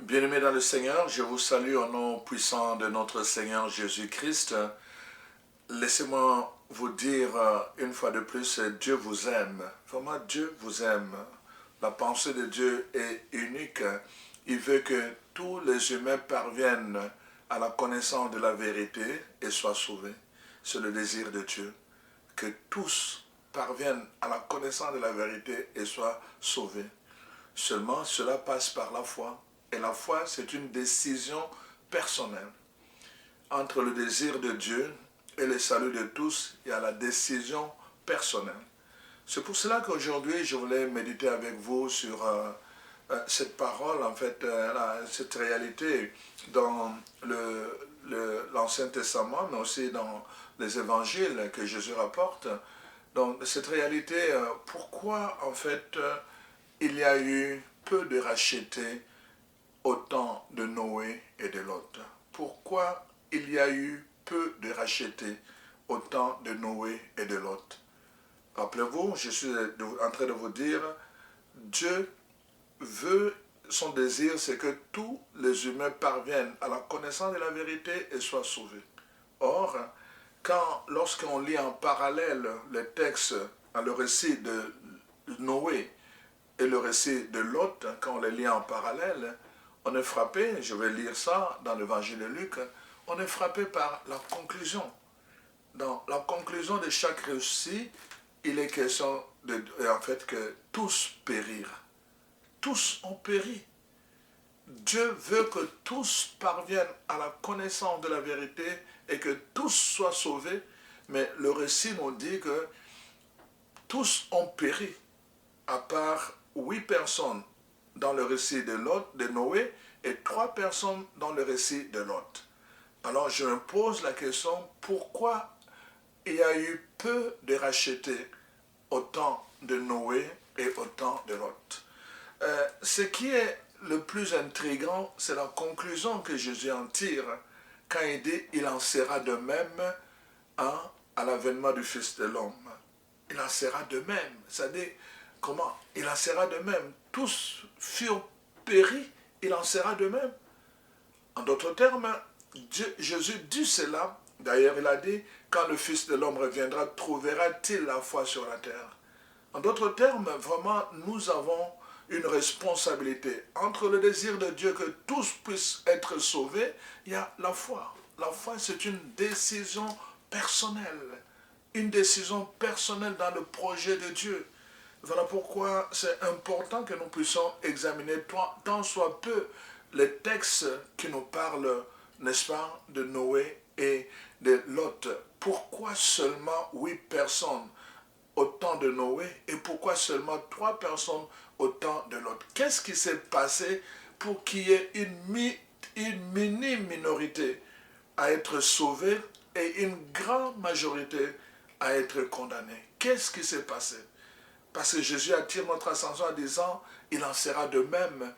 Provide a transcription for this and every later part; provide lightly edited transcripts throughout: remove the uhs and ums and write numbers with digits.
Bien-aimés dans le Seigneur, je vous salue au nom puissant de notre Seigneur Jésus-Christ. Laissez-moi vous dire une fois de plus, Dieu vous aime. Vraiment, Dieu vous aime. La pensée de Dieu est unique. Il veut que tous les humains parviennent à la connaissance de la vérité et soient sauvés. C'est le désir de Dieu. Que tous parviennent à la connaissance de la vérité et soient sauvés. Seulement, cela passe par la foi. Et la foi, c'est une décision personnelle. Entre le désir de Dieu et le salut de tous, il y a la décision personnelle. C'est pour cela qu'aujourd'hui, je voulais méditer avec vous sur cette parole, en fait, cette réalité dans l'Ancien Testament, mais aussi dans les évangiles que Jésus rapporte. Donc, cette réalité, pourquoi, en fait, il y a eu peu de rachetés au temps de Noé et de Lot. Pourquoi il y a eu peu de rachetés au temps de Noé et de Lot? Rappelez-vous, je suis en train de vous dire, Dieu veut, son désir, c'est que tous les humains parviennent à la connaissance de la vérité et soient sauvés. Or, lorsqu'on lit en parallèle les textes, le récit de Noé et le récit de Lot, quand on les lit en parallèle, on est frappé, je vais lire ça dans l'évangile de Luc, on est frappé par la conclusion. Dans la conclusion de chaque récit, il est question en fait que tous périrent. Tous ont péri. Dieu veut que tous parviennent à la connaissance de la vérité et que tous soient sauvés, mais le récit nous dit que tous ont péri, à part 8 personnes dans le récit de Noé et 3 personnes dans le récit de Lot. Alors je me pose la question, pourquoi il y a eu peu de rachetés au temps de Noé et au temps de Lot? Ce qui est le plus intriguant, c'est la conclusion que Jésus en tire quand il dit « Il en sera de même à l'avènement du Fils de l'homme ». Il en sera de même. C'est-à-dire, comment? Il en sera de même. Tous furent péris, il en sera de même. En d'autres termes, Jésus dit cela. D'ailleurs, il a dit, quand le Fils de l'homme reviendra, trouvera-t-il la foi sur la terre? En d'autres termes, vraiment, nous avons une responsabilité. Entre le désir de Dieu que tous puissent être sauvés, il y a la foi. La foi, c'est une décision personnelle. Une décision personnelle dans le projet de Dieu. Voilà pourquoi c'est important que nous puissions examiner tant soit peu les textes qui nous parlent, n'est-ce pas, de Noé et de Lot. Pourquoi seulement 8 personnes au temps de Noé et pourquoi seulement 3 personnes au temps de Lot? Qu'est-ce qui s'est passé pour qu'il y ait une mini-minorité à être sauvée et une grande majorité à être condamnée? Qu'est-ce qui s'est passé? Parce que Jésus attire notre attention en disant, il en sera de même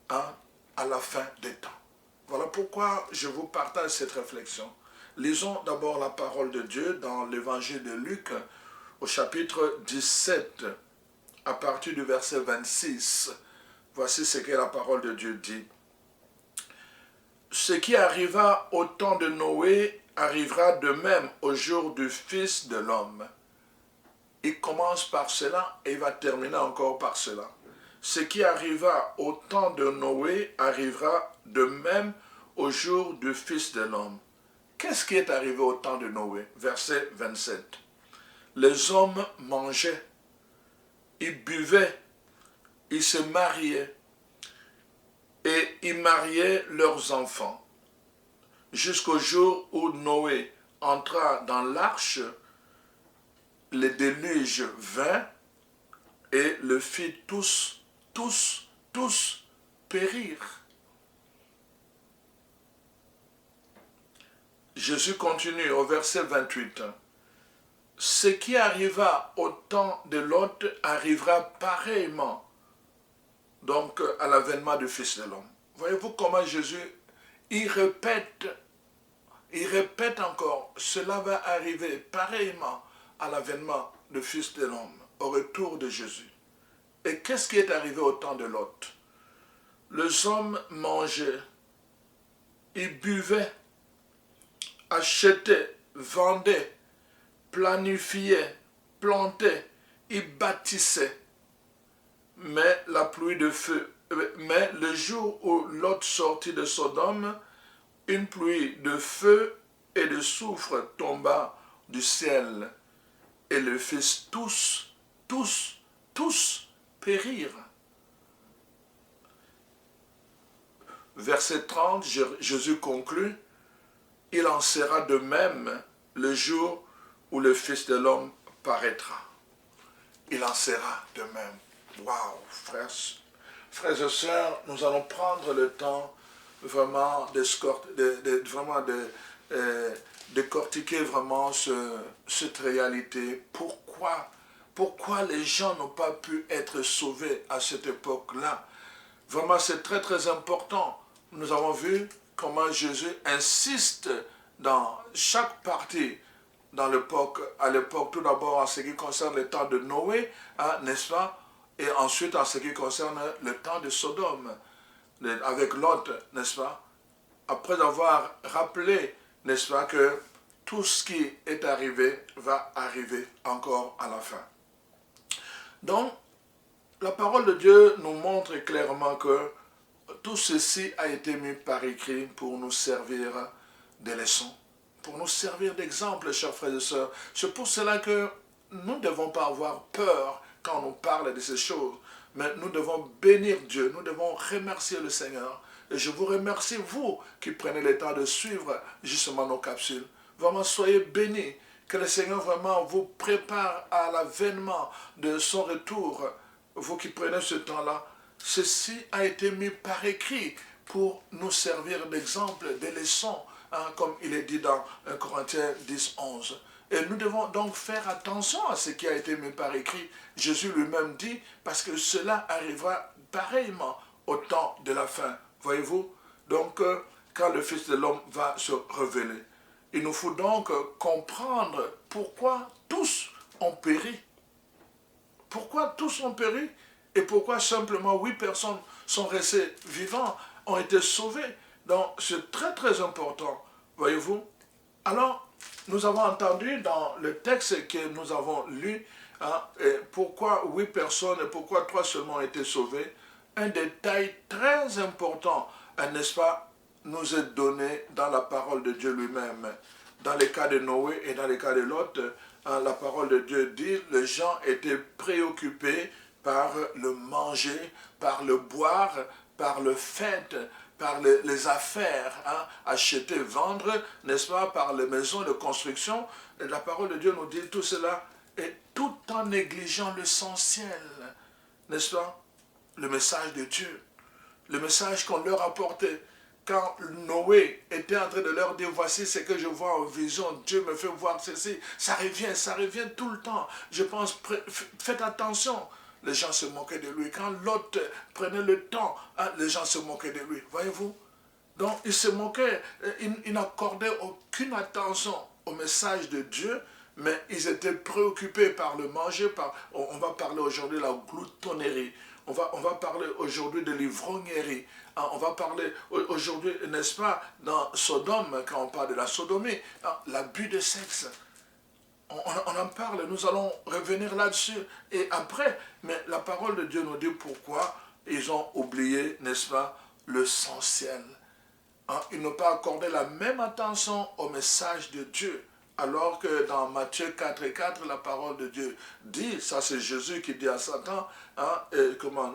à la fin des temps. Voilà pourquoi je vous partage cette réflexion. Lisons d'abord la parole de Dieu dans l'évangile de Luc, au chapitre 17, à partir du verset 26. Voici ce que la parole de Dieu dit. Ce qui arriva au temps de Noé arrivera de même au jour du Fils de l'homme. Il commence par cela et il va terminer encore par cela. Ce qui arriva au temps de Noé arrivera de même au jour du Fils de l'homme. Qu'est-ce qui est arrivé au temps de Noé? Verset 27. Les hommes mangeaient, ils buvaient, ils se mariaient et ils mariaient leurs enfants. Jusqu'au jour où Noé entra dans l'arche, le déluge vint et le fit tous périr. Jésus continue au verset 28. ce qui arriva au temps de Lot arrivera pareillement donc à l'avènement du Fils de l'homme. Voyez-vous comment Jésus, il répète encore, cela va arriver pareillement à l'avènement du Fils de l'homme, au retour de Jésus. Et qu'est-ce qui est arrivé au temps de Lot? Les hommes mangeaient, ils buvaient, achetaient, vendaient, planifiaient, plantaient, ils bâtissaient. Mais la pluie de feu, mais le jour où Lot sortit de Sodome, une pluie de feu et de soufre tomba du ciel et le fils tous périrent. Verset 30, Jésus conclut, il en sera de même le jour où le Fils de l'homme paraîtra. Il en sera de même. Waouh, frères et sœurs, nous allons prendre le temps vraiment de décortiquer vraiment cette réalité. Pourquoi les gens n'ont pas pu être sauvés à cette époque-là? Vraiment, c'est très très important. Nous avons vu comment Jésus insiste dans chaque partie à l'époque, tout d'abord en ce qui concerne le temps de Noé, hein, n'est-ce pas? Et ensuite en ce qui concerne le temps de Sodome, avec Lot, n'est-ce pas? Après avoir rappelé, n'est-ce pas, que tout ce qui est arrivé va arriver encore à la fin. Donc, la parole de Dieu nous montre clairement que tout ceci a été mis par écrit pour nous servir de leçons, pour nous servir d'exemple, chers frères et sœurs. C'est pour cela que nous ne devons pas avoir peur quand on nous parle de ces choses, mais nous devons bénir Dieu, nous devons remercier le Seigneur. Et je vous remercie, vous qui prenez le temps de suivre justement nos capsules. Vraiment, soyez bénis, que le Seigneur vraiment vous prépare à l'avènement de son retour. Vous qui prenez ce temps-là, ceci a été mis par écrit pour nous servir d'exemple, de leçons, hein, comme il est dit dans 1 Corinthiens 10, 11. Et nous devons donc faire attention à ce qui a été mis par écrit. Jésus lui-même dit, parce que cela arrivera pareillement au temps de la fin. Voyez-vous? Donc, quand le Fils de l'homme va se révéler, il nous faut donc comprendre pourquoi tous ont péri. Pourquoi tous ont péri et pourquoi simplement 8 personnes sont restées vivantes, ont été sauvées. Donc c'est très très important, voyez-vous. Alors, nous avons entendu dans le texte que nous avons lu, hein, pourquoi 8 personnes et pourquoi 3 seulement ont été sauvées. Un détail très important, n'est-ce pas, nous est donné dans la parole de Dieu lui-même. Dans les cas de Noé et dans les cas de Lot, la parole de Dieu dit, les gens étaient préoccupés par le manger, par le boire, par le fête, par les affaires, hein, acheter, vendre, n'est-ce pas, par les maisons de construction. Et la parole de Dieu nous dit tout cela, et tout en négligeant l'essentiel, n'est-ce pas, le message de Dieu, le message qu'on leur apportait. Quand Noé était en train de leur dire, voici ce que je vois en vision, Dieu me fait voir ceci, ça revient tout le temps. Je pense, faites attention. Les gens se moquaient de lui. Quand l'autre prenait le temps, hein, les gens se moquaient de lui. Voyez-vous? Donc, ils se moquaient, ils n'accordaient aucune attention au message de Dieu, mais ils étaient préoccupés par le manger. On va parler aujourd'hui de la gloutonnerie. On va parler aujourd'hui de l'ivrognerie. On va parler aujourd'hui, n'est-ce pas, dans Sodome, quand on parle de la sodomie, l'abus de sexe. On en parle, nous allons revenir là-dessus. Et après, mais la parole de Dieu nous dit pourquoi ils ont oublié, n'est-ce pas, l'essentiel. Ils n'ont pas accordé la même attention au message de Dieu. Alors que dans Matthieu 4 et 4, la parole de Dieu dit, ça c'est Jésus qui dit à Satan,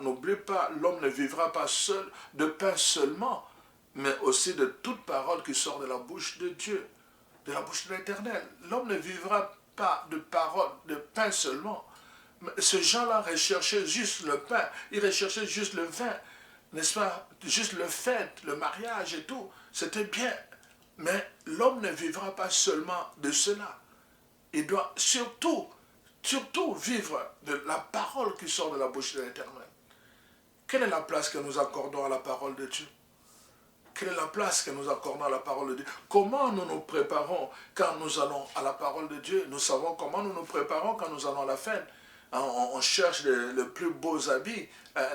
n'oublie pas, l'homme ne vivra pas seul de pain seulement, mais aussi de toute parole qui sort de la bouche de Dieu, de la bouche de l'Éternel. L'homme ne vivra pas de parole, de pain seulement. Mais ces gens-là recherchaient juste le pain, ils recherchaient juste le vin, n'est-ce pas, juste le fête, le mariage et tout, c'était bien. Mais l'homme ne vivra pas seulement de cela. il doit surtout vivre de la parole qui sort de la bouche de l'Éternel. Quelle est la place que nous accordons à la parole de Dieu? Quelle est la place que nous accordons à la parole de Dieu? Comment nous nous préparons quand nous allons à la parole de Dieu? Nous savons comment nous nous préparons quand nous allons à la fête. On cherche les plus beaux habits,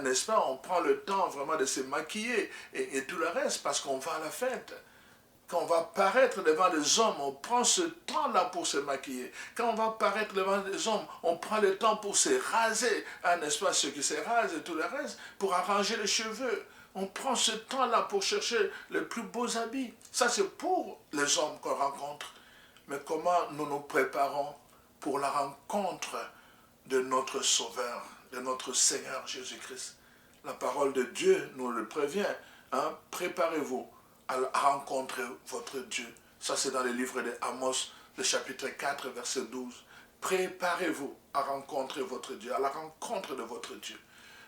n'est-ce pas? On prend le temps vraiment de se maquiller et tout le reste parce qu'on va à la fête. Quand on va paraître devant les hommes, on prend ce temps-là pour se maquiller. Quand on va paraître devant les hommes, on prend le temps pour se raser, n'est-ce pas, ceux qui se rasent et tout le reste, pour arranger les cheveux. On prend ce temps-là pour chercher les plus beaux habits. Ça, c'est pour les hommes qu'on rencontre. Mais comment nous nous préparons pour la rencontre de notre Sauveur, de notre Seigneur Jésus-Christ? La parole de Dieu nous le prévient. Préparez-vous à rencontrer votre Dieu. Ça, c'est dans le livre d'Amos, le chapitre 4, verset 12. Préparez-vous à rencontrer votre Dieu, à la rencontre de votre Dieu.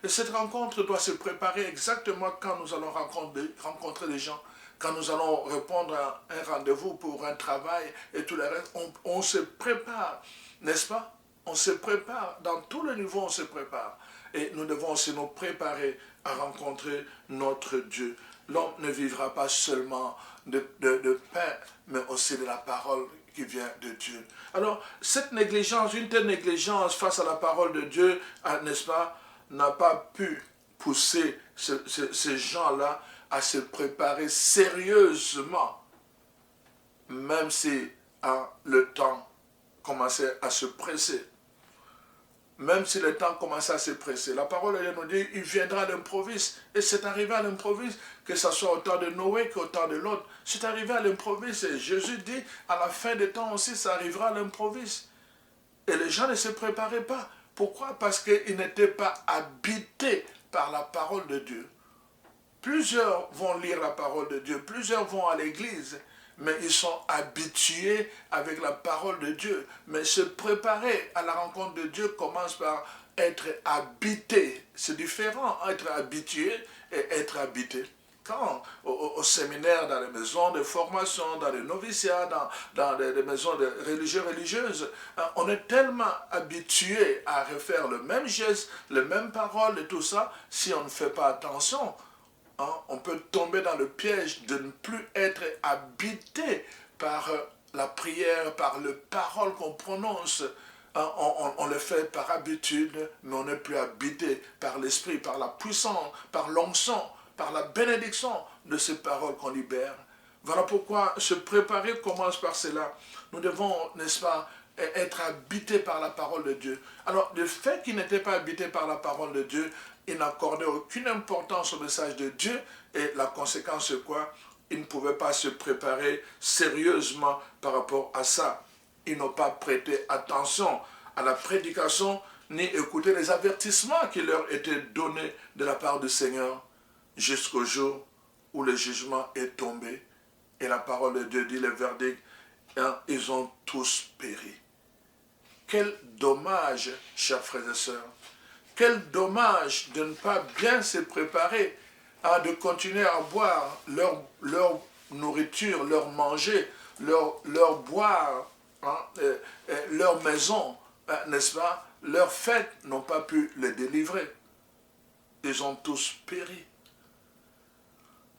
Et cette rencontre doit se préparer exactement quand nous allons rencontrer des gens, quand nous allons répondre à un rendez-vous pour un travail et tout le reste. On se prépare, n'est-ce pas? On se prépare, dans tous les niveaux on se prépare. Et nous devons aussi nous préparer à rencontrer notre Dieu. L'homme ne vivra pas seulement de pain, mais aussi de la parole qui vient de Dieu. Alors, cette négligence, une telle négligence face à la parole de Dieu, n'est-ce pas, n'a pas pu pousser ces gens-là à se préparer sérieusement, même si le temps commençait à se presser. Même si le temps commençait à se presser. La parole de Dieu nous dit, il viendra à l'improviste. Et c'est arrivé à l'improviste, que ce soit au temps de Noé qu'au temps de l'autre. C'est arrivé à l'improviste. Et Jésus dit, à la fin des temps aussi, ça arrivera à l'improviste. Et les gens ne se préparaient pas. Pourquoi? Parce qu'ils n'étaient pas habités par la parole de Dieu. Plusieurs vont lire la parole de Dieu, plusieurs vont à l'église, mais ils sont habitués avec la parole de Dieu. Mais se préparer à la rencontre de Dieu commence par être habité. C'est différent, être habitué et être habité. Quand au séminaire, dans les maisons de formation, dans les noviciats, dans les maisons de religieuses, on est tellement habitué à refaire le même geste, les mêmes paroles et tout ça, si on ne fait pas attention, on peut tomber dans le piège de ne plus être habité par la prière, par les paroles qu'on prononce. On le fait par habitude, mais on n'est plus habité par l'esprit, par la puissance, par l'onction, par la bénédiction de ces paroles qu'on libère. Voilà pourquoi se préparer commence par cela. Nous devons, n'est-ce pas, être habités par la parole de Dieu. Alors, le fait qu'il n'était pas habité par la parole de Dieu, il n'accordait aucune importance au message de Dieu, et la conséquence c'est quoi? Il ne pouvait pas se préparer sérieusement par rapport à ça. Ils n'ont pas prêté attention à la prédication, ni écouté les avertissements qui leur étaient donnés de la part du Seigneur, jusqu'au jour où le jugement est tombé, et la parole de Dieu dit le verdict, ils ont tous péri. Quel dommage, chers frères et sœurs. Quel dommage de ne pas bien se préparer, de continuer à boire leur nourriture, leur manger, leur boire, leur maison, n'est-ce pas? Leurs fêtes n'ont pas pu les délivrer. Ils ont tous péri.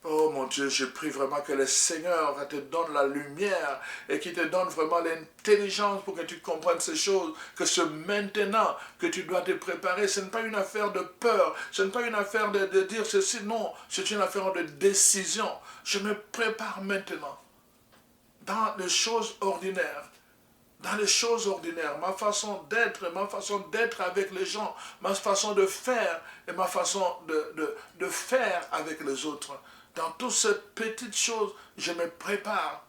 Oh mon Dieu, je prie vraiment que le Seigneur te donne la lumière et qu'il te donne vraiment l'intelligence pour que tu comprennes ces choses, que c'est maintenant que tu dois te préparer. Ce n'est pas une affaire de peur, ce n'est pas une affaire de dire ceci, non, c'est une affaire de décision. Je me prépare maintenant dans les choses ordinaires. Dans les choses ordinaires, ma façon d'être avec les gens, ma façon de faire et ma façon de faire avec les autres. Dans toutes ces petites choses, je me prépare.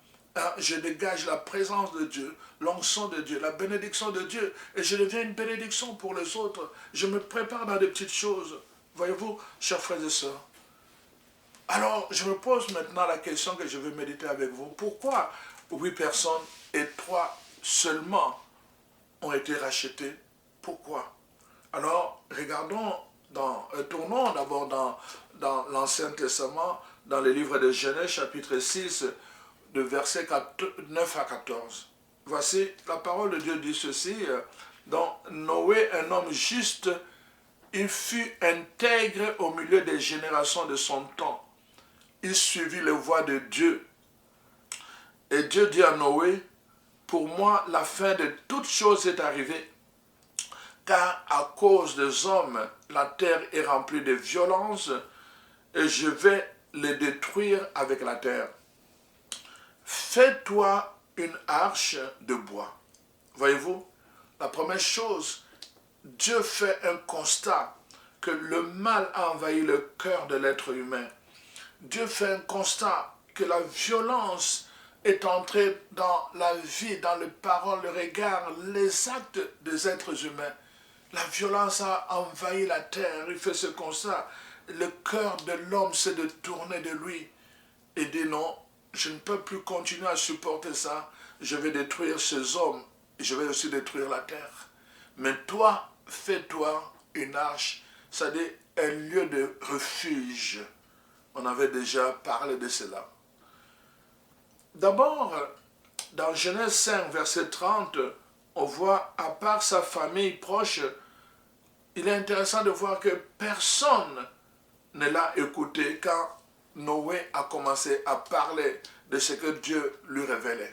Je dégage la présence de Dieu, l'onction de Dieu, la bénédiction de Dieu. Et je deviens une bénédiction pour les autres. Je me prépare dans des petites choses. Voyez-vous, chers frères et sœurs. Alors, je me pose maintenant la question que je veux méditer avec vous. Pourquoi 8 personnes et 3 seulement ont été rachetés? Pourquoi? Alors, regardons, tournons d'abord dans l'Ancien Testament, dans le livre de Genèse, chapitre 6, de versets 9 à 14. voici, la parole de Dieu dit ceci, dans Noé, un homme juste, il fut intègre au milieu des générations de son temps. Il suivit les voies de Dieu. Et Dieu dit à Noé, pour moi, la fin de toutes choses est arrivée, car à cause des hommes, la terre est remplie de violence, et je vais les détruire avec la terre. Fais-toi une arche de bois. Voyez-vous, la première chose, Dieu fait un constat que le mal a envahi le cœur de l'être humain. Dieu fait un constat que la violence est entrée dans la vie, dans les paroles, le regard, les actes des êtres humains. La violence a envahi la terre. Il fait ce constat. Le cœur de l'homme s'est détourné de lui et dit non, je ne peux plus continuer à supporter ça. Je vais détruire ces hommes et je vais aussi détruire la terre. Mais toi, fais-toi une arche, c'est-à-dire un lieu de refuge. On avait déjà parlé de cela. D'abord, dans Genèse 5, verset 30, on voit, à part sa famille proche, il est intéressant de voir que personne ne l'a écouté quand Noé a commencé à parler de ce que Dieu lui révélait.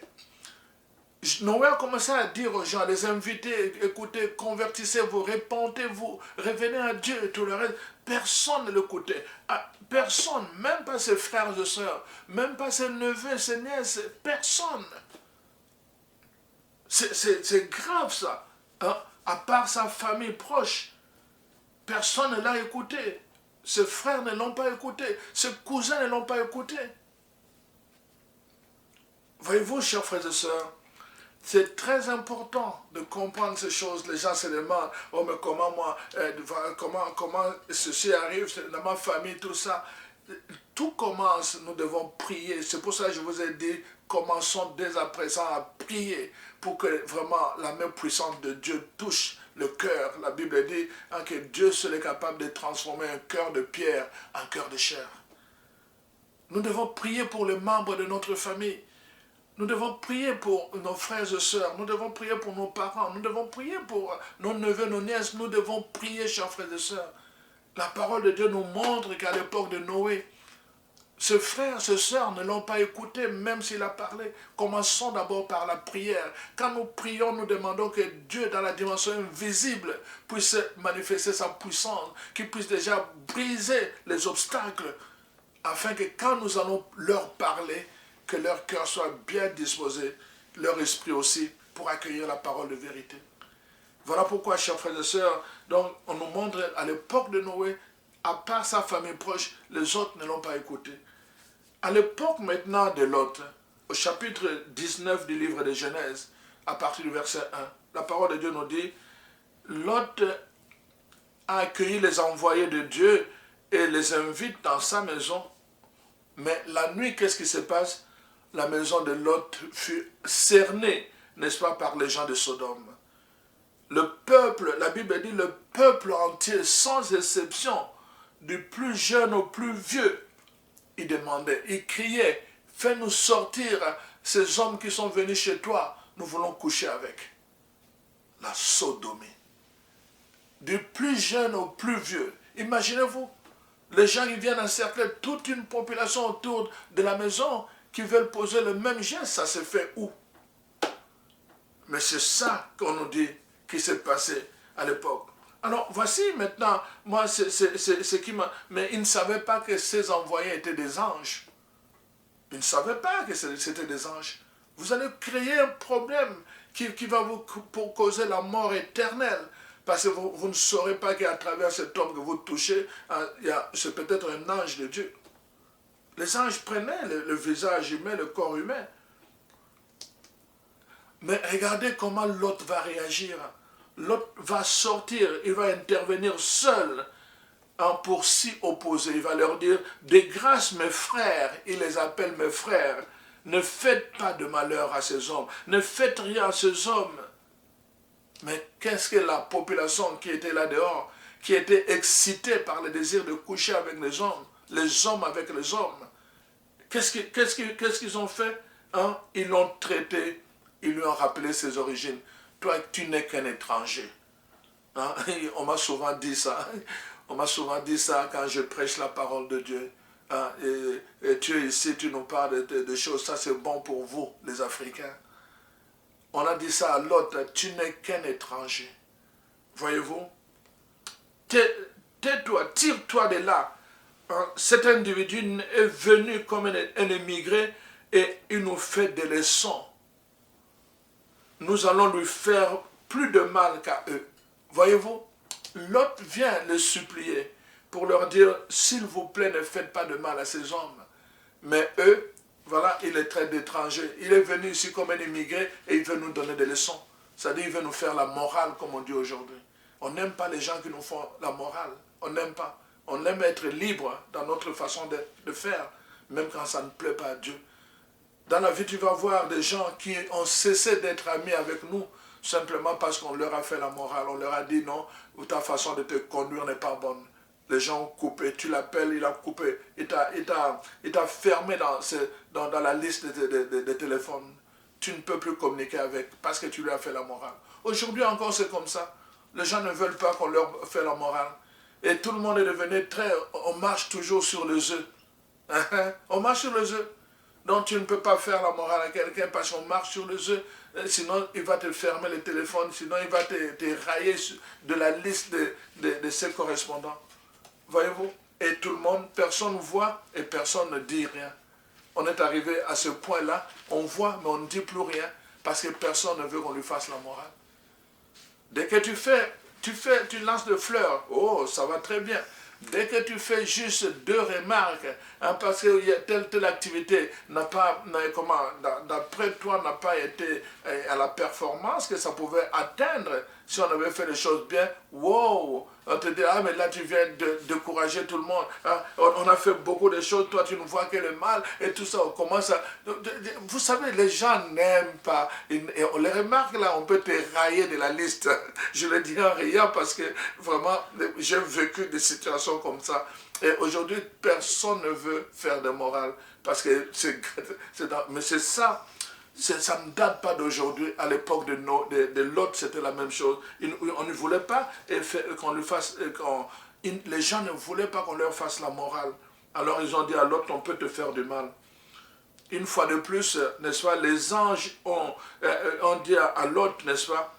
Noé a commencé à dire aux gens, à les inviter, écoutez, convertissez-vous, répentez-vous, revenez à Dieu et tout le reste. Personne ne l'écoutait. Personne, même pas ses frères et sœurs, même pas ses neveux, ses nièces, personne. C'est grave ça. Hein? À part sa famille proche, personne ne l'a écouté. Ses frères ne l'ont pas écouté. Ses cousins ne l'ont pas écouté. Voyez-vous, chers frères et sœurs, c'est très important de comprendre ces choses. Les gens se demandent, oh mais comment moi, comment ceci arrive dans ma famille, tout ça. Tout commence, nous devons prier. C'est pour ça que je vous ai dit, commençons dès à présent à prier pour que vraiment la main puissante de Dieu touche le cœur. La Bible dit que Dieu seul est capable de transformer un cœur de pierre en cœur de chair. Nous devons prier pour les membres de notre famille. Nous devons prier pour nos frères et sœurs, nous devons prier pour nos parents, nous devons prier pour nos neveux, nos nièces, nous devons prier, chers frères et sœurs. La parole de Dieu nous montre qu'à l'époque de Noé, ses frères, ses sœurs ne l'ont pas écouté, même s'il a parlé. Commençons d'abord par la prière. Quand nous prions, nous demandons que Dieu, dans la dimension invisible, puisse manifester sa puissance, qu'il puisse déjà briser les obstacles, afin que quand nous allons leur parler, que leur cœur soit bien disposé, leur esprit aussi, pour accueillir la parole de vérité. Voilà pourquoi, chers frères et sœurs, donc on nous montre à l'époque de Noé, à part sa famille proche, les autres ne l'ont pas écouté. À l'époque maintenant de Lot, au chapitre 19 du livre de Genèse, à partir du verset 1, la parole de Dieu nous dit, Lot a accueilli les envoyés de Dieu et les invite dans sa maison. Mais la nuit, qu'est-ce qui se passe? La maison de Lot fut cernée, n'est-ce pas, par les gens de Sodome. Le peuple, la Bible dit, le peuple entier, sans exception, du plus jeune au plus vieux, il demandait, il criait, fais-nous sortir ces hommes qui sont venus chez toi, nous voulons coucher avec. La sodomie. Du plus jeune au plus vieux. Imaginez-vous, les gens ils viennent encercler toute une population autour de la maison qui veulent poser le même geste, ça se fait où? Mais c'est ça qu'on nous dit qui s'est passé à l'époque. Alors voici maintenant, moi c'est ce qui m'a... Mais ils ne savaient pas que ces envoyés étaient des anges. Ils ne savaient pas que c'était des anges. Vous allez créer un problème qui va vous causer la mort éternelle. Parce que vous ne saurez pas qu'à travers cet homme que vous touchez, c'est peut-être un ange de Dieu. Les anges prenaient le visage humain, le corps humain. Mais regardez comment Lot va réagir. Lot va sortir, il va intervenir seul pour s'y opposer. Il va leur dire, de grâce mes frères, il les appelle mes frères, ne faites pas de malheur à ces hommes, ne faites rien à ces hommes. Mais qu'est-ce que la population qui était là dehors, qui était excitée par le désir de coucher avec les hommes avec les hommes, qu'est-ce qu'ils ont fait? Ils l'ont traité Ils lui ont rappelé ses origines. Toi, tu n'es qu'un étranger. Hein? On m'a souvent dit ça. On m'a souvent dit ça quand je prêche la parole de Dieu. Hein? Et tu es ici, tu nous parles de choses. Ça, c'est bon pour vous, les Africains. On a dit ça à l'autre. Tu n'es qu'un étranger. Voyez-vous? Tais-toi, tire-toi de là. Cet individu est venu comme un émigré et il nous fait des leçons. Nous allons lui faire plus de mal qu'à eux. Voyez-vous, l'autre vient les supplier pour leur dire, s'il vous plaît, ne faites pas de mal à ces hommes. Mais eux, voilà, il les traite d'étrangers. Il est venu ici comme un immigré et il veut nous donner des leçons. C'est-à-dire, il veut nous faire la morale, comme on dit aujourd'hui. On n'aime pas les gens qui nous font la morale. On n'aime pas. On aime être libre dans notre façon de faire, même quand ça ne plaît pas à Dieu. Dans la vie, tu vas voir des gens qui ont cessé d'être amis avec nous, simplement parce qu'on leur a fait la morale. On leur a dit non, ou ta façon de te conduire n'est pas bonne. Les gens ont coupé, tu l'appelles, il a coupé. Il t'a fermé dans la liste des téléphones. Tu ne peux plus communiquer avec parce que tu lui as fait la morale. Aujourd'hui encore, c'est comme ça. Les gens ne veulent pas qu'on leur fait la morale. Et tout le monde est devenu très... On marche toujours sur les œufs. On marche sur les œufs. Donc tu ne peux pas faire la morale à quelqu'un parce qu'on marche sur les œufs. Sinon, il va te fermer le téléphone. Sinon, il va te railler de la liste de ses correspondants. Voyez-vous? Et tout le monde, personne ne voit et personne ne dit rien. On est arrivé à ce point-là. On voit, mais on ne dit plus rien parce que personne ne veut qu'on lui fasse la morale. Dès que tu lances des fleurs, oh, ça va très bien. Dès que tu fais juste 2 remarques, hein, parce que telle activité d'après toi, n'a pas été à la performance que ça pouvait atteindre si on avait fait les choses bien, wow, on te dit, ah mais là tu viens de décourager tout le monde, hein, on a fait beaucoup de choses, toi tu ne vois que le mal, et tout ça, on commence à... Vous savez, les gens n'aiment pas, et on les remarque là, on peut te railler de la liste, je le dis en riant parce que vraiment, j'ai vécu des situations comme ça, et aujourd'hui, personne ne veut faire de morale, parce que mais c'est ça. Ça ne date pas d'aujourd'hui. À l'époque de Lot, c'était la même chose. On ne voulait pas qu'on lui fasse... les gens ne voulaient pas qu'on leur fasse la morale. Alors ils ont dit à Lot, on peut te faire du mal. Une fois de plus, n'est-ce pas, les anges ont dit à Lot, n'est-ce pas,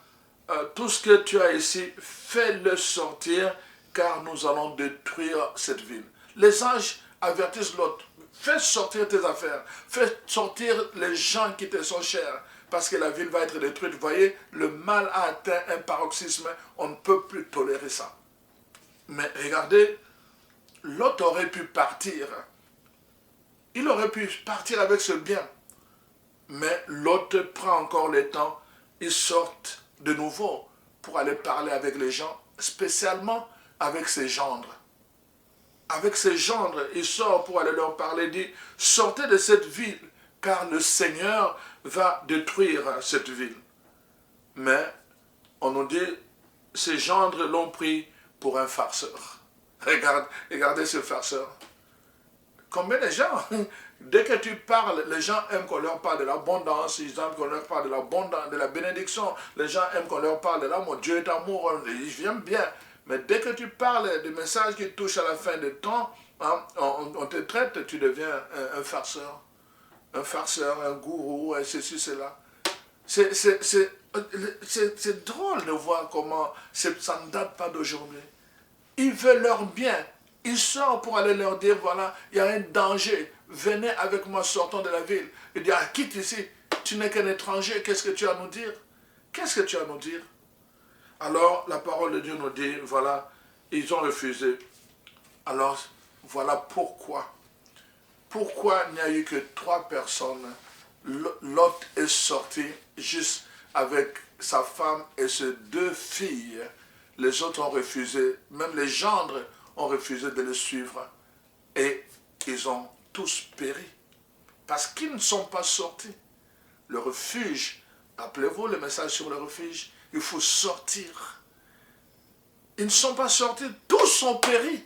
tout ce que tu as ici, fais-le sortir, car nous allons détruire cette ville. Les anges avertissent Lot. Fais sortir tes affaires. Fais sortir les gens qui te sont chers. Parce que la ville va être détruite. Vous voyez, le mal a atteint un paroxysme. On ne peut plus tolérer ça. Mais regardez, Lot aurait pu partir. Il aurait pu partir avec ce bien. Mais Lot prend encore le temps. Ils sortent de nouveau pour aller parler avec les gens, spécialement avec ses gendres. Avec ses gendres, il sort pour aller leur parler, dit, sortez de cette ville, car le Seigneur va détruire cette ville. Mais, on nous dit, ces gendres l'ont pris pour un farceur. Regardez ce farceur. Combien de gens, dès que tu parles, les gens aiment qu'on leur parle de l'abondance, ils aiment qu'on leur parle de l'abondance, de la bénédiction, les gens aiment qu'on leur parle de l'amour, Dieu est amour, ils viennent bien. Mais dès que tu parles des messages qui touchent à la fin du temps, hein, on te traite, tu deviens un farceur. Un farceur, un gourou, et ceci, cela. C'est drôle de voir comment ça ne date pas d'aujourd'hui. Ils veulent leur bien. Ils sortent pour aller leur dire, voilà, il y a un danger. Venez avec moi, sortons de la ville. Il dit, ah, quitte ici. Tu n'es qu'un étranger, qu'est-ce que tu as à nous dire? Qu'est-ce que tu as à nous dire? Alors, la parole de Dieu nous dit, voilà, ils ont refusé. Alors, voilà pourquoi. Pourquoi il n'y a eu que 3 personnes. Lot est sorti juste avec sa femme et ses 2 filles. Les autres ont refusé, même les gendres ont refusé de le suivre. Et ils ont tous péri. Parce qu'ils ne sont pas sortis. Le refuge, rappelez-vous le message sur le refuge, il faut sortir. Ils ne sont pas sortis, tous ont péri.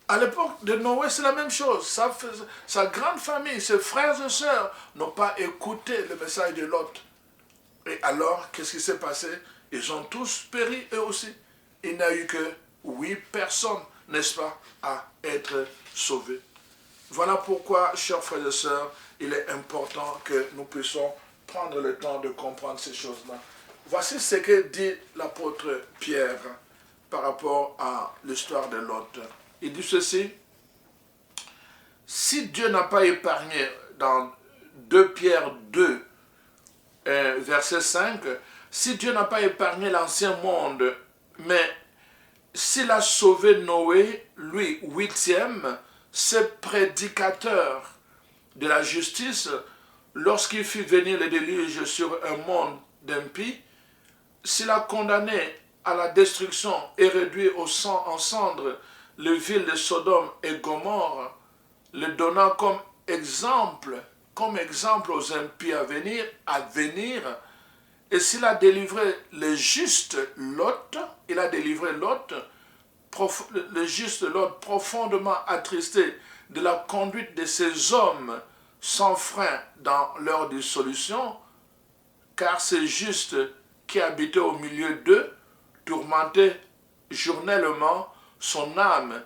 À l'époque de Noé, c'est la même chose. Sa grande famille, ses frères et sœurs n'ont pas écouté le message de Lot. Et alors, qu'est-ce qui s'est passé? Ils ont tous péri eux aussi. Il n'y a eu que 8 personnes, n'est-ce pas, à être sauvées. Voilà pourquoi, chers frères et sœurs, il est important que nous puissions prendre le temps de comprendre ces choses-là. Voici ce que dit l'apôtre Pierre par rapport à l'histoire de Lot. Il dit ceci: si Dieu n'a pas épargné, dans 2 Pierre 2, verset 5, si Dieu n'a pas épargné l'ancien monde, mais s'il a sauvé Noé, lui, 8e, ce prédicateur de la justice, lorsqu'il fit venir le déluge sur un monde d'impies, s'il a condamné à la destruction et réduit au sang en cendres les villes de Sodome et Gomorre, le donnant comme exemple aux impies à venir, et s'il a délivré le juste Lot, le juste Lot profondément attristé de la conduite de ces hommes sans frein dans leur dissolution, car c'est juste qui habitait au milieu d'eux, tourmentait journellement son âme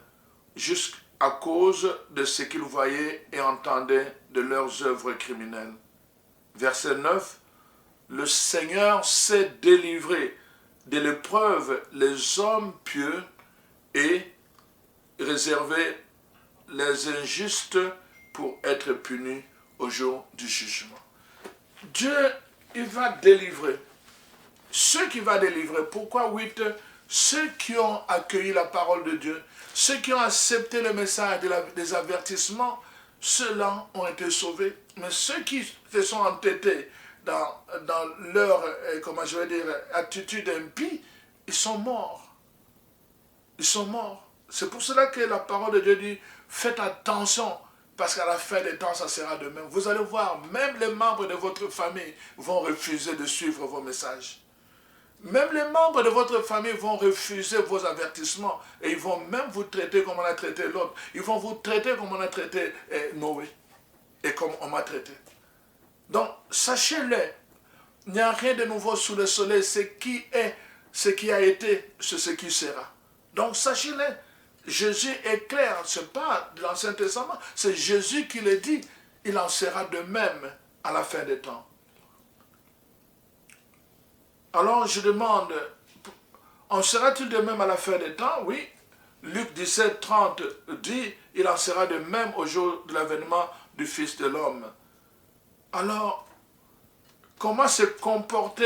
jusqu'à cause de ce qu'il voyait et entendait de leurs œuvres criminelles. Verset 9. Le Seigneur sait délivrer de l'épreuve les hommes pieux et réserver les injustes pour être punis au jour du jugement. Dieu, il va délivrer. Ceux qui va délivrer, pourquoi 8? Ceux qui ont accueilli la parole de Dieu, ceux qui ont accepté le message des avertissements, ceux-là ont été sauvés. Mais ceux qui se sont entêtés dans leur, attitude impie, ils sont morts. Ils sont morts. C'est pour cela que la parole de Dieu dit, faites attention, parce qu'à la fin des temps, ça sera de même. Vous allez voir, même les membres de votre famille vont refuser de suivre vos messages. Même les membres de votre famille vont refuser vos avertissements et ils vont même vous traiter comme on a traité l'autre. Ils vont vous traiter comme on a traité Noé et comme on m'a traité. Donc, sachez-le, il n'y a rien de nouveau sous le soleil. Ce qui est, ce qui a été, c'est ce qui sera. Donc, sachez-le, Jésus est clair. Ce n'est pas de l'Ancien Testament, c'est Jésus qui le dit. Il en sera de même à la fin des temps. Alors je demande, en sera-t-il de même à la fin des temps? Oui. Luc 17, 30 dit, il en sera de même au jour de l'avènement du Fils de l'homme. Alors, comment se comportent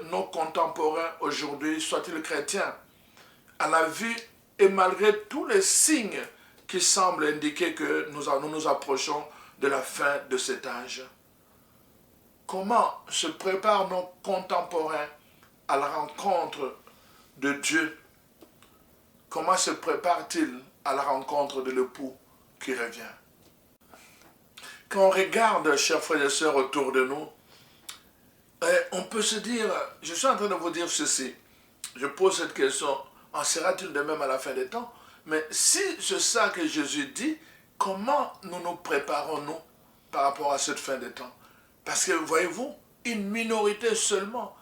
nos contemporains aujourd'hui, soient-ils chrétiens, à la vue et malgré tous les signes qui semblent indiquer que nous nous approchons de la fin de cet âge? Comment se préparent nos contemporains à la rencontre de Dieu? Comment se préparent-ils à la rencontre de l'époux qui revient? Quand on regarde, chers frères et sœurs, autour de nous, on peut se dire, je suis en train de vous dire ceci, je pose cette question, en sera-t-il de même à la fin des temps? Mais si c'est ça que Jésus dit, comment nous préparons-nous par rapport à cette fin des temps? Parce que, voyez-vous, une minorité seulement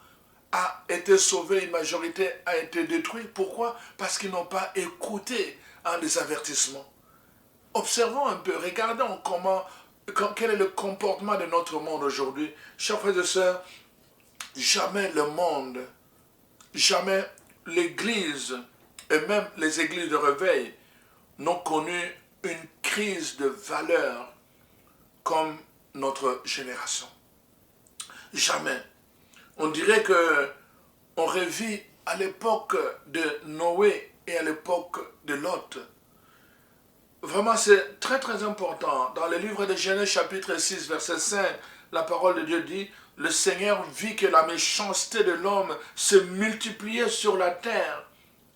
a été sauvée, une majorité a été détruite. Pourquoi? Parce qu'ils n'ont pas écouté les avertissements. Observons un peu, regardons quel est le comportement de notre monde aujourd'hui. Chers frères et sœurs, jamais le monde, jamais l'Église, et même les églises de réveil, n'ont connu une crise de valeur comme notre génération. Jamais. On dirait que on revit à l'époque de Noé et à l'époque de Lot. Vraiment, c'est très très important. Dans le livre de Genèse chapitre 6, verset 5, la parole de Dieu dit, le Seigneur vit que la méchanceté de l'homme se multipliait sur la terre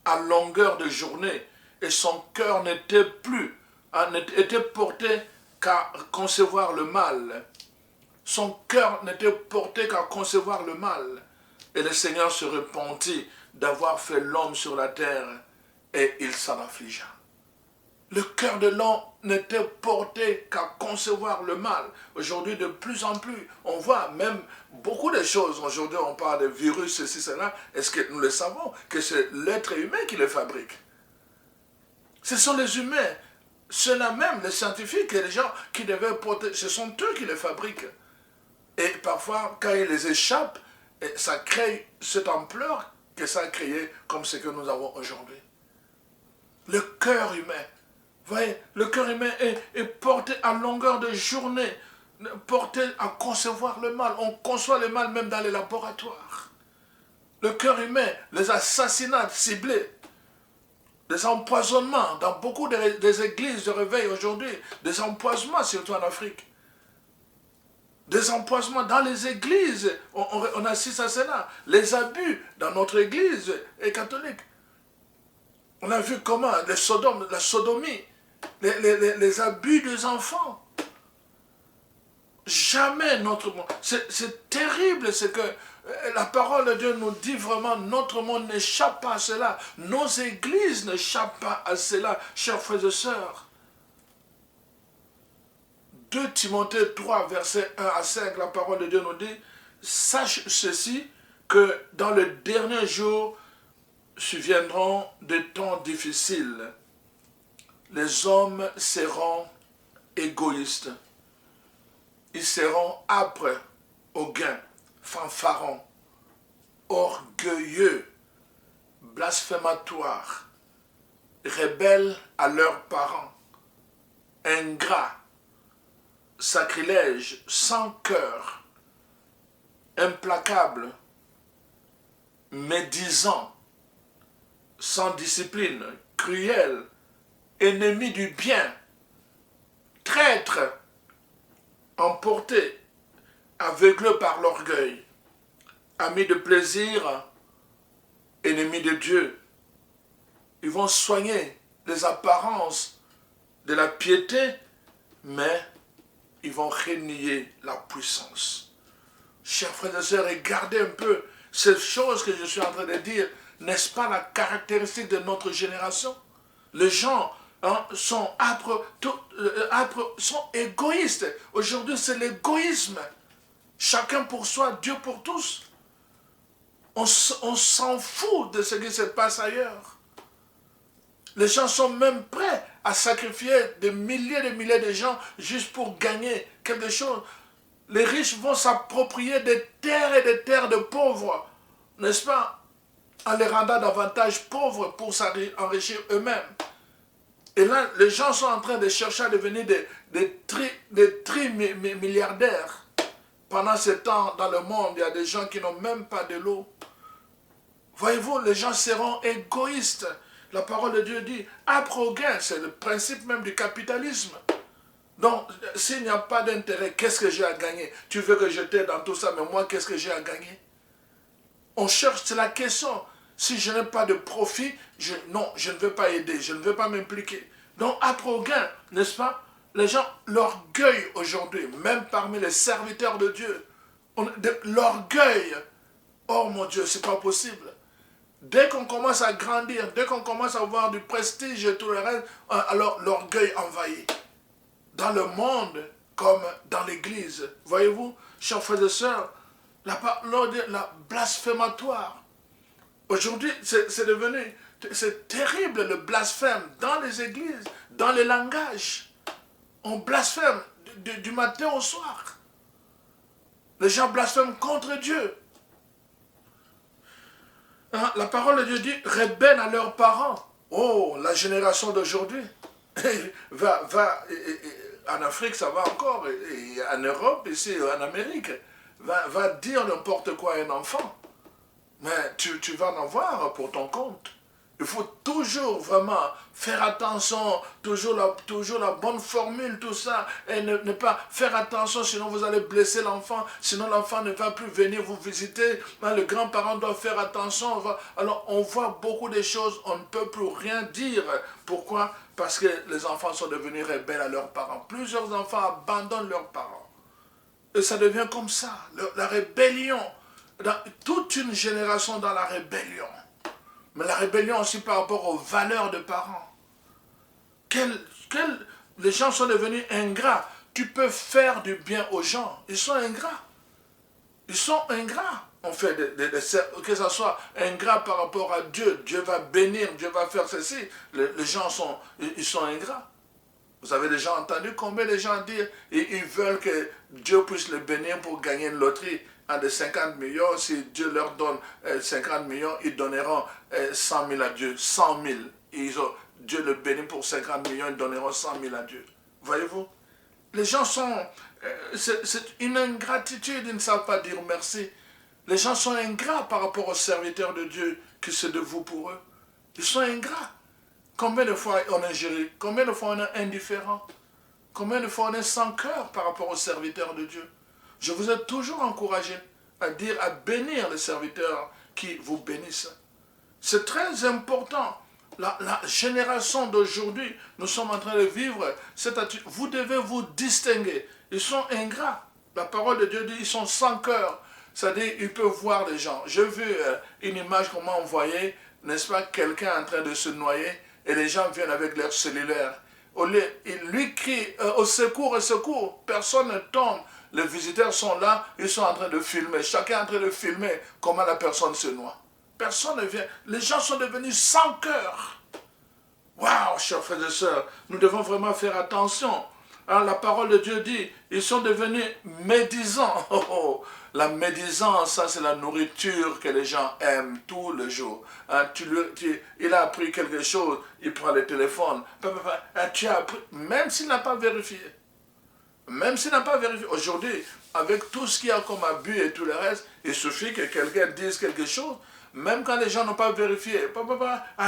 à longueur de journée, et son cœur n'était porté qu'à concevoir le mal. Son cœur n'était porté qu'à concevoir le mal. Et le Seigneur se repentit d'avoir fait l'homme sur la terre. et il s'en affligea. Le cœur de l'homme n'était porté qu'à concevoir le mal. Aujourd'hui, de plus en plus, on voit même beaucoup de choses. Aujourd'hui, on parle de virus, ceci, cela. Est-ce que nous le savons que c'est l'être humain qui les fabrique? Ce sont les humains, ceux-là même, les scientifiques et les gens qui devaient porter, ce sont eux qui les fabriquent. Et parfois, quand ils les échappent, ça crée cette ampleur que ça a créé comme ce que nous avons aujourd'hui. Le cœur humain. Vous voyez, le cœur humain est porté à longueur de journée, porté à concevoir le mal. On conçoit le mal même dans les laboratoires. Le cœur humain, les assassinats ciblés, des empoisonnements dans beaucoup des églises de réveil aujourd'hui, des empoisonnements surtout en Afrique. Des empoisonnements dans les églises, on assiste à cela. Les abus dans notre église catholique. On a vu comment la sodomie, les abus des enfants. Jamais notre monde. C'est terrible ce que la parole de Dieu nous dit vraiment. Notre monde n'échappe pas à cela. Nos églises n'échappent pas à cela, chers frères et sœurs. 2 Timothée 3, versets 1 à 5, la parole de Dieu nous dit, sache ceci, que dans le dernier jour surviendront des temps difficiles. Les hommes seront égoïstes. Ils seront âpres au gain, fanfarons, orgueilleux, blasphématoires, rebelles à leurs parents, ingrats, sacrilèges, sans cœur, implacables, médisants, sans discipline, cruels, ennemis du bien, traîtres, emportés, aveuglés par l'orgueil, amis de plaisir, ennemis de Dieu. Ils vont soigner les apparences de la piété, mais ils vont renier la puissance. Chers frères et sœurs, regardez un peu ces choses que je suis en train de dire. N'est-ce pas la caractéristique de notre génération? Les gens sont âpres, sont égoïstes. Aujourd'hui, c'est l'égoïsme. Chacun pour soi, Dieu pour tous. On s'en fout de ce qui se passe ailleurs. Les gens sont même prêts à sacrifier des milliers de gens juste pour gagner quelque chose. Les riches vont s'approprier des terres et des terres de pauvres, n'est-ce pas? En les rendant davantage pauvres pour s'enrichir eux-mêmes. Et là, les gens sont en train de chercher à devenir des milliardaires. Pendant ce temps, dans le monde, il y a des gens qui n'ont même pas de l'eau. Voyez-vous, les gens seront égoïstes. La parole de Dieu dit, âpre au gain, c'est le principe même du capitalisme. Donc, s'il n'y a pas d'intérêt, qu'est-ce que j'ai à gagner? Tu veux que je t'aide dans tout ça, mais moi, qu'est-ce que j'ai à gagner? On cherche, c'est la question. Si je n'ai pas de profit, non, je ne veux pas aider, je ne veux pas m'impliquer. Donc, âpre au gain, n'est-ce pas? Les gens, l'orgueil aujourd'hui, même parmi les serviteurs de Dieu, l'orgueil, oh mon Dieu, c'est pas possible. Dès qu'on commence à grandir, dès qu'on commence à avoir du prestige et tout le reste, alors l'orgueil envahit. Dans le monde comme dans l'église. Voyez-vous, chers frères et sœurs, la blasphématoire. Aujourd'hui, c'est devenu, c'est terrible le blasphème dans les églises, dans les langages. On blasphème du matin au soir. Les gens blasphèment contre Dieu. La parole de Dieu dit, rebelles à leurs parents. Oh, la génération d'aujourd'hui va en Afrique, ça va encore, et en Europe, ici, en Amérique, va dire n'importe quoi à un enfant. Mais tu vas en avoir pour ton compte. Il faut toujours vraiment faire attention, toujours la bonne formule, tout ça, et ne pas faire attention, sinon vous allez blesser l'enfant, sinon l'enfant ne va plus venir vous visiter. Le grand-parent doit faire attention. Alors on voit beaucoup de choses, on ne peut plus rien dire. Pourquoi? Parce que les enfants sont devenus rebelles à leurs parents. Plusieurs enfants abandonnent leurs parents. Et ça devient comme ça, la rébellion. Toute une génération dans la rébellion. mais la rébellion aussi par rapport aux valeurs de parents. Les gens sont devenus ingrats. Tu peux faire du bien aux gens. Ils sont ingrats. Ils sont ingrats. On fait que ce soit ingrat par rapport à Dieu. Dieu va bénir, Dieu va faire ceci. Les gens ils sont ingrats. Vous avez déjà entendu combien de gens disent ils veulent que Dieu puisse les bénir pour gagner une loterie de 50 millions. Si Dieu leur donne 50 millions, ils donneront 100 000 à Dieu. 100 000. Dieu le bénit pour 50 millions, ils donneront 100 000 à Dieu. Voyez-vous? Les gens sont... c'est une ingratitude, ils ne savent pas dire merci. Les gens sont ingrats par rapport aux serviteurs de Dieu qui se dévouent pour eux. Ils sont ingrats. Combien de fois on est géré? Combien de fois on est indifférent? Combien de fois on est sans cœur par rapport aux serviteurs de Dieu? Je vous ai toujours encouragé à bénir les serviteurs qui vous bénissent. C'est très important. La génération d'aujourd'hui, nous sommes en train de vivre cette attitude. Vous devez vous distinguer. Ils sont ingrats. La parole de Dieu dit ils sont sans cœur. C'est-à-dire ils peuvent voir les gens. J'ai vu une image qu'on m'a envoyée, n'est-ce pas, quelqu'un en train de se noyer et les gens viennent avec leur cellulaire. Ils lui crient au secours, au secours. Personne ne tombe. Les visiteurs sont là, ils sont en train de filmer. Chacun est en train de filmer comment la personne se noie. Personne ne vient. Les gens sont devenus sans cœur. Waouh, chers frères et sœurs, nous devons vraiment faire attention. Alors, la parole de Dieu dit, ils sont devenus médisants. Oh, oh. La médisance, ça c'est la nourriture que les gens aiment tous les jours. Hein, il a appris quelque chose, il prend le téléphone. Tu as appris, même s'il n'a pas vérifié. Même s'il n'a pas vérifié. Aujourd'hui, avec tout ce qu'il y a comme abus et tout le reste, il suffit que quelqu'un dise quelque chose. Même quand les gens n'ont pas vérifié,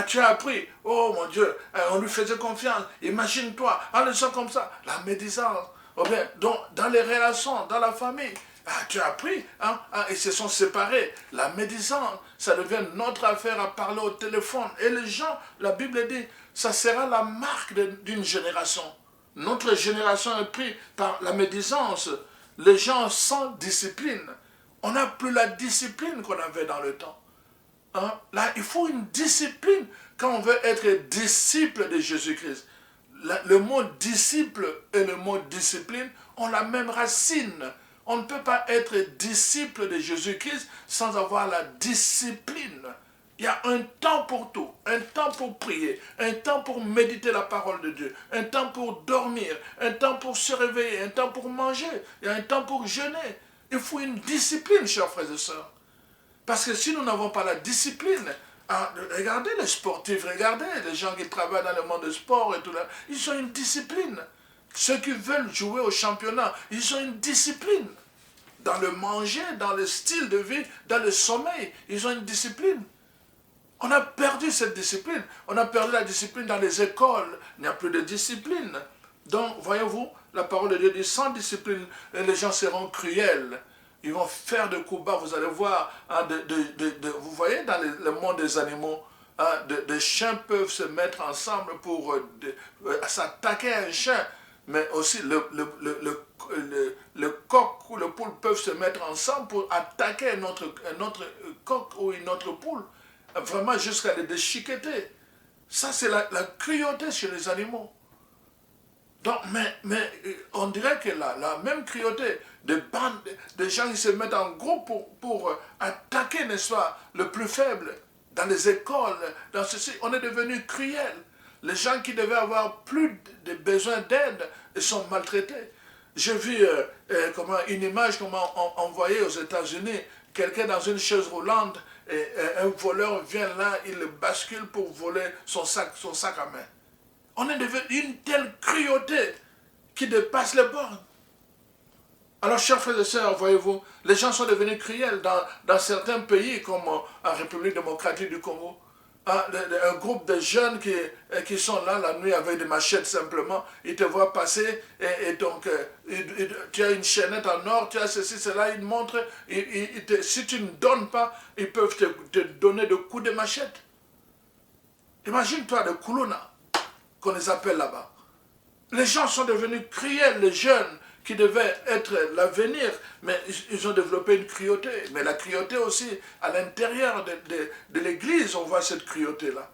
tu as appris, oh mon Dieu, on lui faisait confiance, imagine-toi, en le sent comme ça, la médisance. Okay. Donc, dans les relations, dans la famille, tu as appris, ils se sont séparés. La médisance, ça devient notre affaire à parler au téléphone. Et les gens, la Bible dit, ça sera la marque d'une génération. Notre génération est prise par la médisance. Les gens sans discipline. On n'a plus la discipline qu'on avait dans le temps. Là, il faut une discipline quand on veut être disciple de Jésus-Christ. Le mot disciple et le mot discipline ont la même racine. On ne peut pas être disciple de Jésus-Christ sans avoir la discipline. Il y a un temps pour tout, un temps pour prier, un temps pour méditer la parole de Dieu, un temps pour dormir, un temps pour se réveiller, un temps pour manger, il y a un temps pour jeûner. Il faut une discipline, chers frères et sœurs. Parce que si nous n'avons pas la discipline, regardez les sportifs, regardez les gens qui travaillent dans le monde du sport et tout là, ils ont une discipline. Ceux qui veulent jouer au championnat, ils ont une discipline. Dans le manger, dans le style de vie, dans le sommeil, ils ont une discipline. On a perdu cette discipline. On a perdu la discipline dans les écoles. Il n'y a plus de discipline. Donc, voyez-vous, la parole de Dieu dit, sans discipline, les gens seront cruels. Ils vont faire de coups bas, vous allez voir, vous voyez dans le monde des animaux, des chiens peuvent se mettre ensemble pour s'attaquer à un chien, mais aussi le coq ou le poule peuvent se mettre ensemble pour attaquer un autre coq ou une autre poule, vraiment jusqu'à les déchiqueter. Ça, c'est la cruauté chez les animaux. Donc, mais on dirait que la même cruauté, des bandes, des gens qui se mettent en groupe pour attaquer, n'est-ce pas, le plus faible, dans les écoles, dans ceci, on est devenu cruel. Les gens qui devaient avoir plus de besoin d'aide sont maltraités. J'ai vu une image qu'on m'a envoyée aux États-Unis, quelqu'un dans une chaise roulante, et un voleur vient là, il le bascule pour voler son sac à main. On est devenu une telle cruauté qui dépasse les bornes. Alors, chers frères et sœurs, voyez-vous, les gens sont devenus cruels dans certains pays, comme en République démocratique du Congo. Un groupe de jeunes qui sont là la nuit avec des machettes simplement, ils te voient passer et donc tu as une chaînette en or, tu as ceci, cela, ils te montrent, si tu ne donnes pas, ils peuvent te donner de coups de machette. Imagine-toi de Kuluna, qu'on les appelle là-bas. Les gens sont devenus cruels, les jeunes qui devait être l'avenir, mais ils ont développé une cruauté. Mais la cruauté aussi, à l'intérieur de l'Église, on voit cette cruauté-là.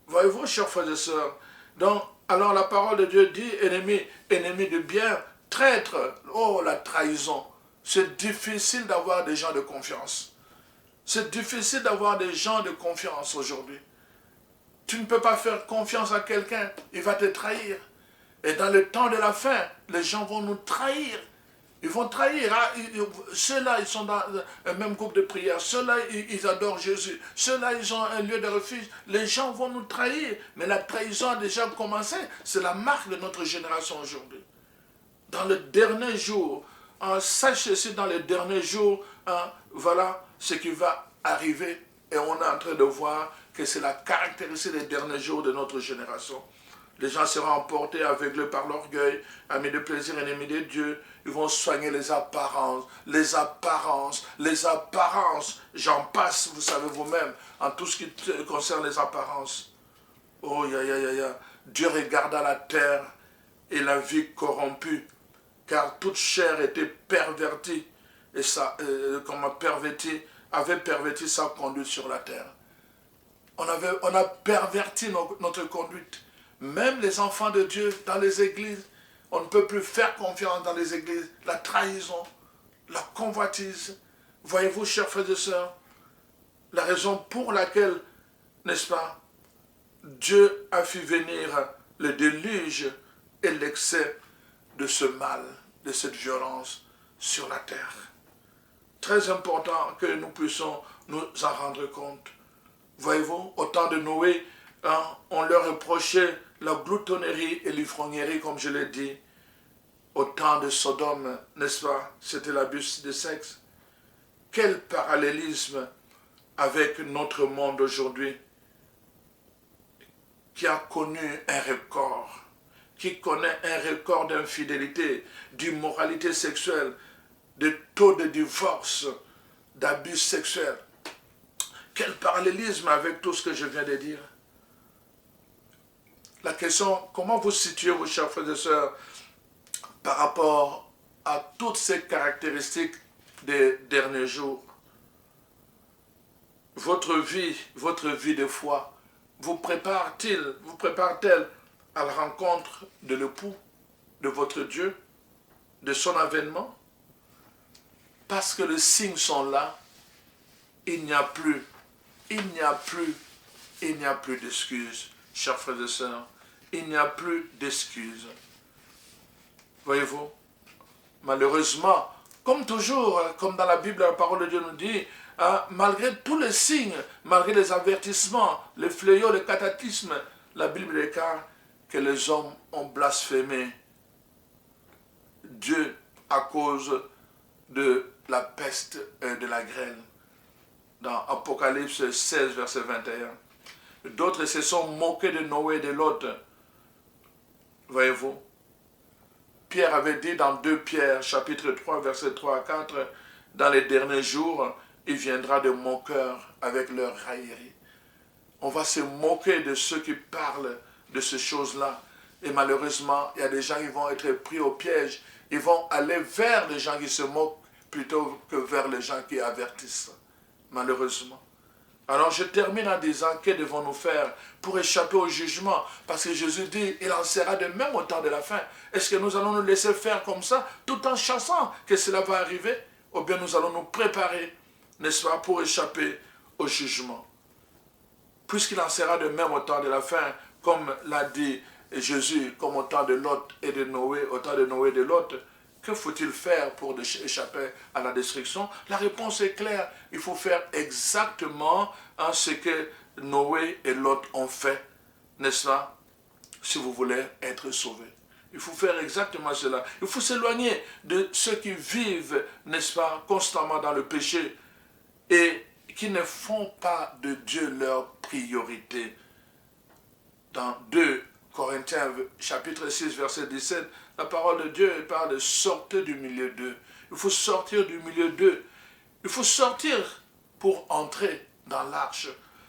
Voyez-vous, chers frères et sœurs. Donc, alors la parole de Dieu dit, ennemi de bien, traître, oh la trahison. C'est difficile d'avoir des gens de confiance. C'est difficile d'avoir des gens de confiance aujourd'hui. Tu ne peux pas faire confiance à quelqu'un, il va te trahir. Et dans le temps de la fin, les gens vont nous trahir. Ils vont trahir. Ah, ceux-là, ils sont dans un même groupe de prière. Ceux-là, ils adorent Jésus. Ceux-là, ils ont un lieu de refuge. Les gens vont nous trahir. Mais la trahison a déjà commencé. C'est la marque de notre génération aujourd'hui. Dans le dernier jour, sache ceci, dans les derniers jours, voilà ce qui va arriver. Et on est en train de voir que c'est la caractéristique des derniers jours de notre génération. Les gens seront emportés, aveuglés par l'orgueil, amis de plaisir, ennemis de Dieu. Ils vont soigner les apparences, les apparences, les apparences. J'en passe, vous savez vous-même, en tout ce qui concerne les apparences. Oh, Dieu regarda la terre et la vie corrompue, car toute chair était pervertie, et ça, avait perverti sa conduite sur la terre. On a perverti notre conduite. Même les enfants de Dieu dans les églises, on ne peut plus faire confiance dans les églises. La trahison, la convoitise. Voyez-vous, chers frères et sœurs, la raison pour laquelle, n'est-ce pas, Dieu a fait venir le déluge et l'excès de ce mal, de cette violence sur la terre. Très important que nous puissions nous en rendre compte. Voyez-vous, au temps de Noé, on leur reprochait la gloutonnerie et l'ivrognerie, comme je l'ai dit. Au temps de Sodome, n'est-ce pas, c'était l'abus de sexe. Quel parallélisme avec notre monde aujourd'hui, qui a connu un record, qui connaît un record d'infidélité, d'immoralité sexuelle, de taux de divorce, d'abus sexuels. Quel parallélisme avec tout ce que je viens de dire. La question, comment vous situez, vos chers frères et sœurs, par rapport à toutes ces caractéristiques des derniers jours? Votre vie de foi, vous prépare-t-elle à la rencontre de l'époux, de votre Dieu, de son avènement? Parce que les signes sont là, il n'y a plus d'excuses, chers frères et sœurs. Il n'y a plus d'excuses. Voyez-vous, malheureusement, comme toujours, comme dans la Bible, la parole de Dieu nous dit, malgré tous les signes, malgré les avertissements, les fléaux, les cataclysmes, la Bible déclare que les hommes ont blasphémé Dieu à cause de la peste et de la grêle. Dans Apocalypse 16, verset 21. D'autres se sont moqués de Noé et de Lot. Voyez-vous, Pierre avait dit dans 2 Pierre, chapitre 3, verset 3 à 4, dans les derniers jours, il viendra de moqueurs avec leur raillerie. On va se moquer de ceux qui parlent de ces choses-là. Et malheureusement, il y a des gens qui vont être pris au piège. Ils vont aller vers les gens qui se moquent plutôt que vers les gens qui avertissent. Malheureusement. Alors je termine en disant, que devons-nous faire pour échapper au jugement? Parce que Jésus dit, il en sera de même au temps de la fin. Est-ce que nous allons nous laisser faire comme ça, tout en chassant que cela va arriver? Ou bien nous allons nous préparer, n'est-ce pas, pour échapper au jugement? Puisqu'il en sera de même au temps de la fin, comme l'a dit Jésus, comme au temps de Lot et de Noé, au temps de Noé et de Lot, que faut-il faire pour échapper à la destruction? La réponse est claire. Il faut faire exactement ce que Noé et Lot ont fait, n'est-ce pas? Si vous voulez être sauvés. Il faut faire exactement cela. Il faut s'éloigner de ceux qui vivent, n'est-ce pas, constamment dans le péché et qui ne font pas de Dieu leur priorité. Dans 2 Corinthiens, chapitre 6, verset 17, la parole de Dieu parle de sortir du milieu d'eux. Il faut sortir du milieu d'eux. Il faut sortir pour entrer dans l'arche.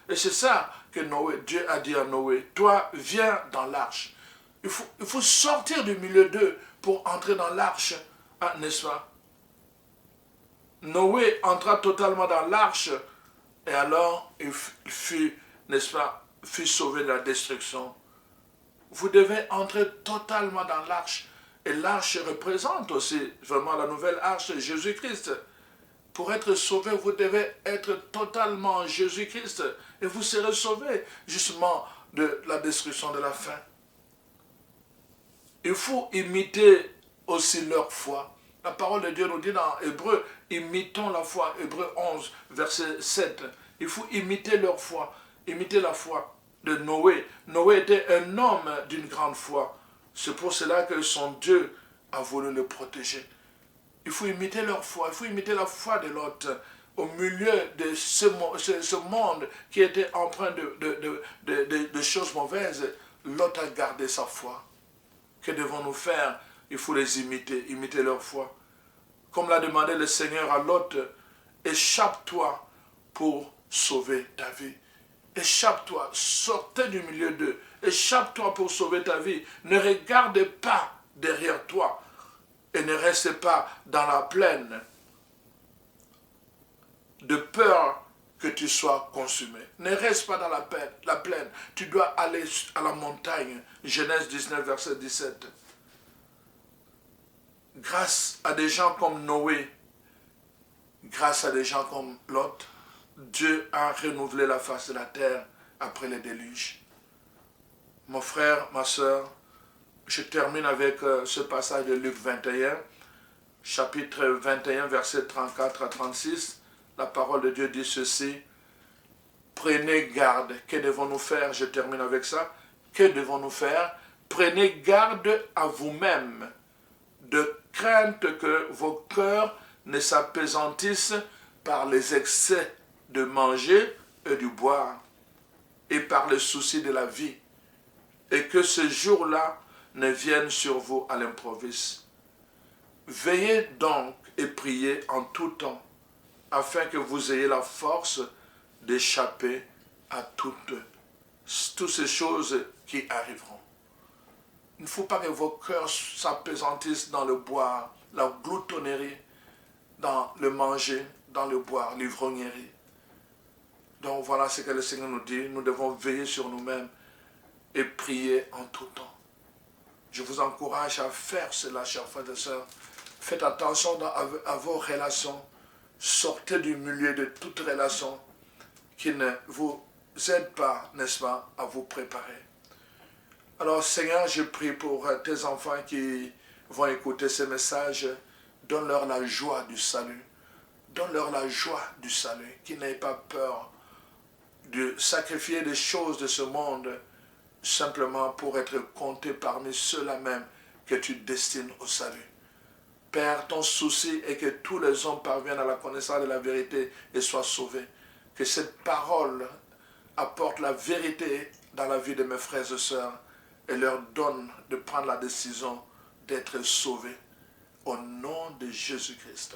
Et c'est ça que Dieu a dit à Noé. Toi, viens dans l'arche. Il faut sortir du milieu d'eux pour entrer dans l'arche. n'est-ce pas? Noé entra totalement dans l'arche et alors il fut, n'est-ce pas, fut sauvé de la destruction. Vous devez entrer totalement dans l'arche. Et l'arche représente aussi vraiment la nouvelle arche de Jésus-Christ. Pour être sauvé, vous devez être totalement en Jésus-Christ. Et vous serez sauvé justement de la destruction de la faim. Il faut imiter aussi leur foi. La parole de Dieu nous dit dans Hébreu, imitons la foi. Hébreu 11, verset 7. Il faut imiter leur foi, imiter la foi de Noé. Noé était un homme d'une grande foi. C'est pour cela que son Dieu a voulu le protéger. Il faut imiter leur foi, il faut imiter la foi de l'autre. Au milieu de ce monde qui était empreint de choses mauvaises, l'autre a gardé sa foi. Que devons-nous faire? Il faut les imiter, imiter leur foi. Comme l'a demandé le Seigneur à Lot, échappe-toi pour sauver ta vie. Échappe-toi, sortez du milieu d'eux. Échappe-toi pour sauver ta vie. Ne regarde pas derrière toi et ne reste pas dans la plaine de peur que tu sois consumé. Ne reste pas dans la plaine. Tu dois aller à la montagne. Genèse 19, verset 17. Grâce à des gens comme Noé, grâce à des gens comme Lot, Dieu a renouvelé la face de la terre après le déluge. Mon frère, ma soeur, je termine avec ce passage de Luc 21, chapitre 21, verset 34 à 36. La parole de Dieu dit ceci. Prenez garde. Que devons-nous faire? Je termine avec ça. Que devons-nous faire? Prenez garde à vous-même, de crainte que vos cœurs ne s'appesantissent par les excès de manger et du boire, et par le souci de la vie, et que ce jour-là ne vienne sur vous à l'improviste. Veillez donc et priez en tout temps, afin que vous ayez la force d'échapper à toutes ces choses qui arriveront. Il ne faut pas que vos cœurs s'appesantissent dans le boire, la gloutonnerie, dans le manger, dans le boire, l'ivrognerie. Donc voilà ce que le Seigneur nous dit. Nous devons veiller sur nous-mêmes et prier en tout temps. Je vous encourage à faire cela, chers frères et sœurs. Faites attention à vos relations. Sortez du milieu de toute relation qui ne vous aide pas, n'est-ce pas, à vous préparer. Alors Seigneur, je prie pour tes enfants qui vont écouter ce message. Donne-leur la joie du salut. Donne-leur la joie du salut. Qu'ils n'aient pas peur de sacrifier des choses de ce monde simplement pour être comptés parmi ceux-là même que tu destines au salut. Père, ton souci est que tous les hommes parviennent à la connaissance de la vérité et soient sauvés. Que cette parole apporte la vérité dans la vie de mes frères et sœurs et leur donne de prendre la décision d'être sauvés. Au nom de Jésus-Christ.